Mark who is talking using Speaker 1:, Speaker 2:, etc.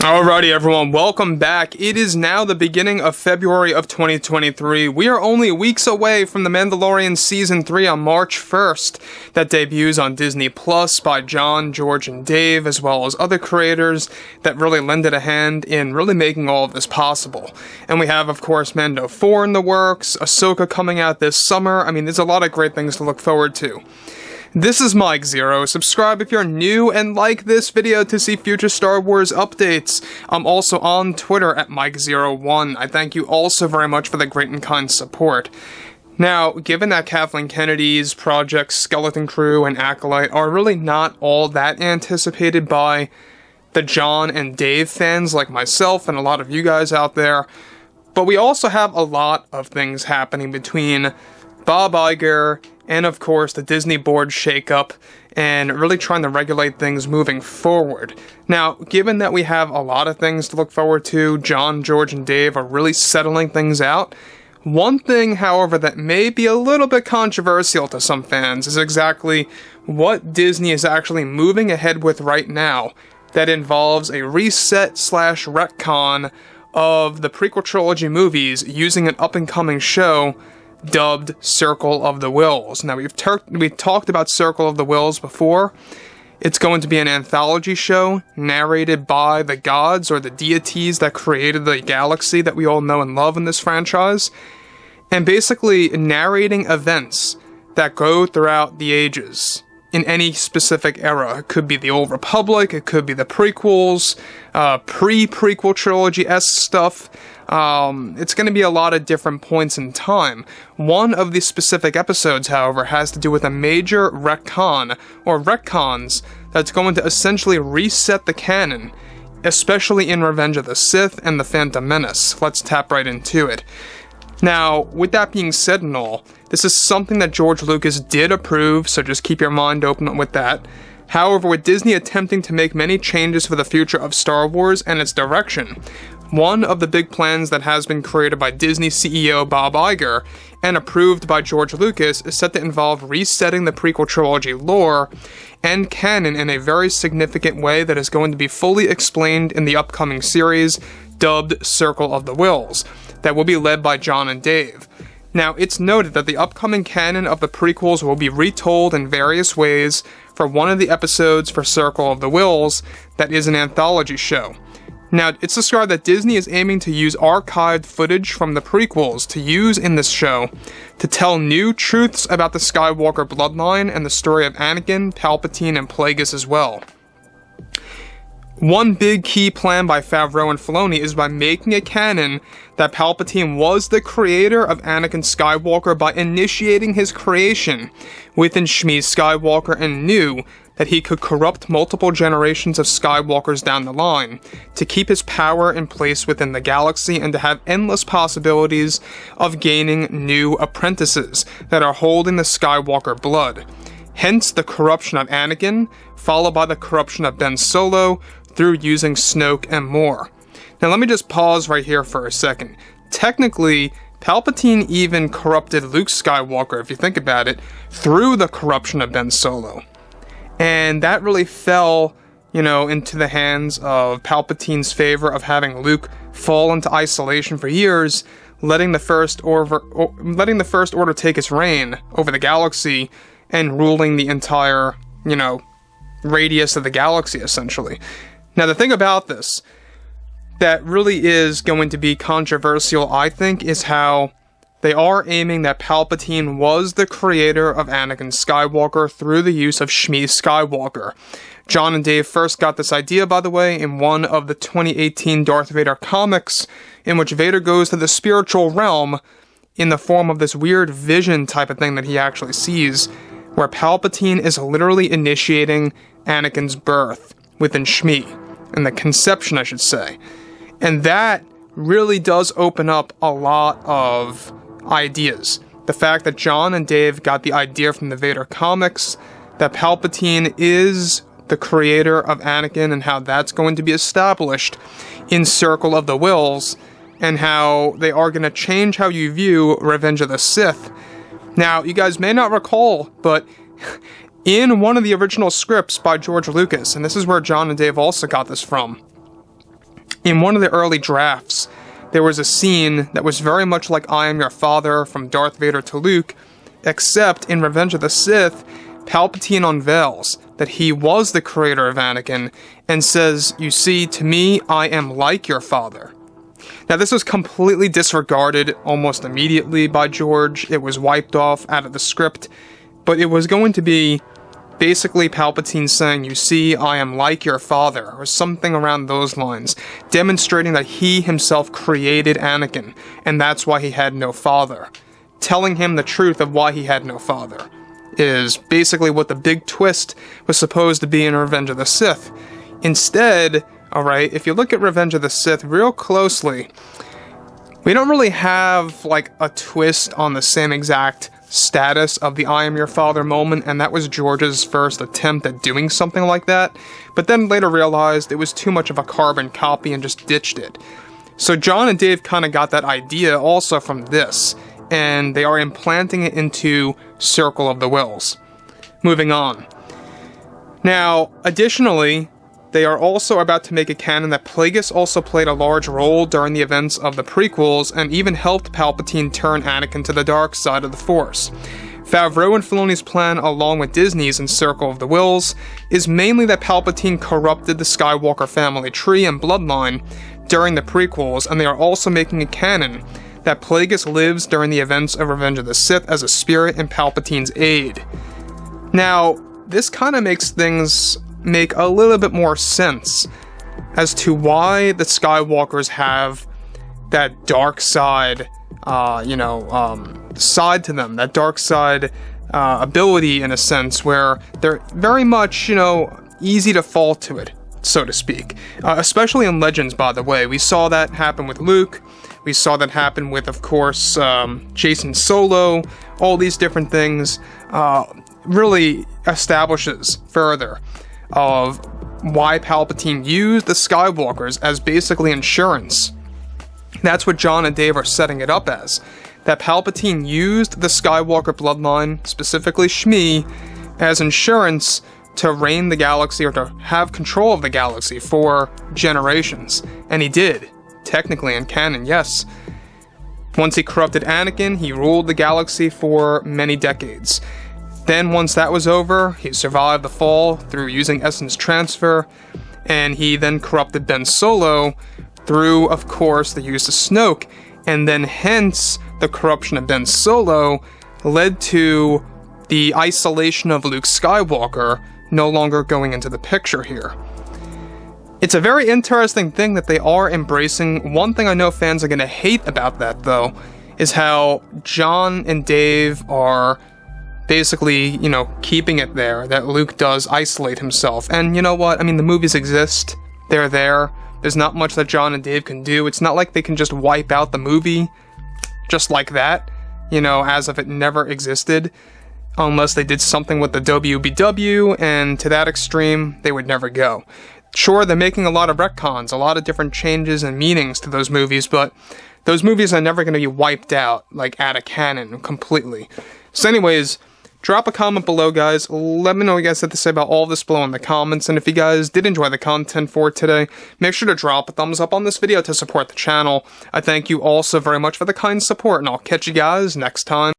Speaker 1: Alrighty everyone, welcome back. It is now the beginning of February of 2023. We are only weeks away from The Mandalorian Season 3 on March 1st, that debuts on Disney Plus by John, George, and Dave, as well as other creators that really lended a hand in really making all of this possible. And we have, of course, Mando 4 in the works, Ahsoka coming out this summer. I mean, there's a lot of great things to look forward to. This is Mike Zero. Subscribe if you're new and like this video to see future Star Wars updates. I'm also on Twitter at Mike01. I thank you all so very much for the great and kind support. Now, given that Kathleen Kennedy's projects Skeleton Crew and Acolyte are really not all that anticipated by the John and Dave fans like myself and a lot of you guys out there, but we also have a lot of things happening between Bob Iger and, of course, the Disney board shakeup, and really trying to regulate things moving forward. Now, given that we have a lot of things to look forward to, John, George, and Dave are really settling things out. One thing, however, that may be a little bit controversial to some fans is exactly what Disney is actually moving ahead with right now that involves a reset/retcon of the Prequel Trilogy movies using an up-and-coming show dubbed Circle of the Wills. Now, we've talked about Circle of the Wills before. It's going to be an anthology show narrated by the gods or the deities that created the galaxy that we all know and love in this franchise, and basically narrating events that go throughout the ages in any specific era. It could be the Old Republic, it could be the prequels, pre-Prequel Trilogy-esque stuff. It's going to be a lot of different points in time. One of these specific episodes, however, has to do with a major retcon, or retcons, that's going to essentially reset the canon, especially in Revenge of the Sith and The Phantom Menace. Let's tap right into it. Now, with that being said and all, this is something that George Lucas did approve, so just keep your mind open with that. However, with Disney attempting to make many changes for the future of Star Wars and its direction, one of the big plans that has been created by Disney CEO Bob Iger and approved by George Lucas is set to involve resetting the Prequel Trilogy lore and canon in a very significant way that is going to be fully explained in the upcoming series dubbed Circle of the Wills, that will be led by John and Dave. Now, it's noted that the upcoming canon of the prequels will be retold in various ways for one of the episodes for Circle of the Wills that is an anthology show. Now, it's described that Disney is aiming to use archived footage from the prequels to use in this show to tell new truths about the Skywalker bloodline and the story of Anakin, Palpatine, and Plagueis as well. One big key plan by FAVREAU and FILONI is by making it canon that Palpatine was the creator of Anakin Skywalker by initiating his creation within Shmi Skywalker, and knew that he could corrupt multiple generations of Skywalkers down the line to keep his power in place within the galaxy and to have endless possibilities of gaining new apprentices that are holding the Skywalker blood. Hence the corruption of Anakin, followed by the corruption of Ben Solo, through using Snoke and more. Now let me just pause right here for a second. Technically, Palpatine even corrupted Luke Skywalker, if you think about it, through the corruption of Ben Solo. And that really fell, into the hands of Palpatine's favor of having Luke fall into isolation for years, letting the First Order take its reign over the galaxy and ruling the entire, radius of the galaxy, essentially. Now, the thing about this that really is going to be controversial, I think, is how they are aiming that Palpatine was the creator of Anakin Skywalker through the use of Shmi Skywalker. John and Dave first got this idea, by the way, in one of the 2018 Darth Vader comics, in which Vader goes to the spiritual realm in the form of this weird vision type of thing that he actually sees, where Palpatine is literally initiating Anakin's birth within Shmi, and the conception, I should say. And that really does open up a lot of ideas. The fact that John and Dave got the idea from the Vader comics, that Palpatine is the creator of Anakin, and how that's going to be established in Circle of the Wills, and how they are going to change how you view Revenge of the Sith. Now, you guys may not recall, but in one of the original scripts by George Lucas, and this is where John and Dave also got this from, In one of the early drafts, there was a scene that was very much like I Am Your Father from Darth Vader to Luke, except in Revenge of the Sith, Palpatine unveils that he was the creator of Anakin and says, "You see, to me, I am like your father." Now, this was completely disregarded almost immediately by George. It was wiped off out of the script, but it was going to be basically Palpatine saying, "You see, I am like your father," or something around those lines, demonstrating that he himself created Anakin, and that's why he had no father. Telling him the truth of why he had no father is basically what the big twist was supposed to be in Revenge of the Sith. Instead, alright, if you look at Revenge of the Sith real closely, we don't really have, like, a twist on the same exact status of the I Am Your Father moment, and that was George's first attempt at doing something like that, but then later realized it was too much of a carbon copy and just ditched it. So John and Dave kind of got that idea also from this, and they are implanting it into Circle of the Wills. Moving on. Now, additionally, they are also about to make a canon that Plagueis also played a large role during the events of the prequels and even helped Palpatine turn Anakin to the dark side of the Force. Favreau and Filoni's plan, along with Disney's in Circle of the Wills, is mainly that Palpatine corrupted the Skywalker family tree and bloodline during the prequels, and they are also making a canon that Plagueis lives during the events of Revenge of the Sith as a spirit in Palpatine's aid. Now, this kind of makes things make a little bit more sense as to why the Skywalkers have that dark side, side to them, that dark side ability in a sense, where they're very much, easy to fall to it, so to speak. Especially in Legends, by the way. We saw that happen with Luke. We saw that happen with, of course, Jason Solo. All these different things really establishes further of why Palpatine used the Skywalkers as basically insurance. That's what John and Dave are setting it up as. That Palpatine used the Skywalker bloodline, specifically Shmi, as insurance to reign the galaxy or to have control of the galaxy for generations. And he did. Technically in canon, yes. Once he corrupted Anakin, he ruled the galaxy for many decades. Then once that was over, he survived the fall through using essence transfer, and he then corrupted Ben Solo through, of course, the use of Snoke, and then hence the corruption of Ben Solo led to the isolation of Luke Skywalker no longer going into the picture here. It's a very interesting thing that they are embracing. One thing I know fans are going to hate about that, though, is how John and Dave are basically, keeping it there, that Luke does isolate himself. And you know what? I mean, the movies exist. They're there. There's not much that John and Dave can do. It's not like they can just wipe out the movie just like that, as if it never existed. Unless they did something with the WBW, and to that extreme, they would never go. Sure, they're making a lot of retcons, a lot of different changes and meanings to those movies, but those movies are never going to be wiped out, like out of canon, completely. So anyways, drop a comment below, guys. Let me know what you guys have to say about all this below in the comments, and if you guys did enjoy the content for today, make sure to drop a thumbs up on this video to support the channel. I thank you all so very much for the kind support, and I'll catch you guys next time.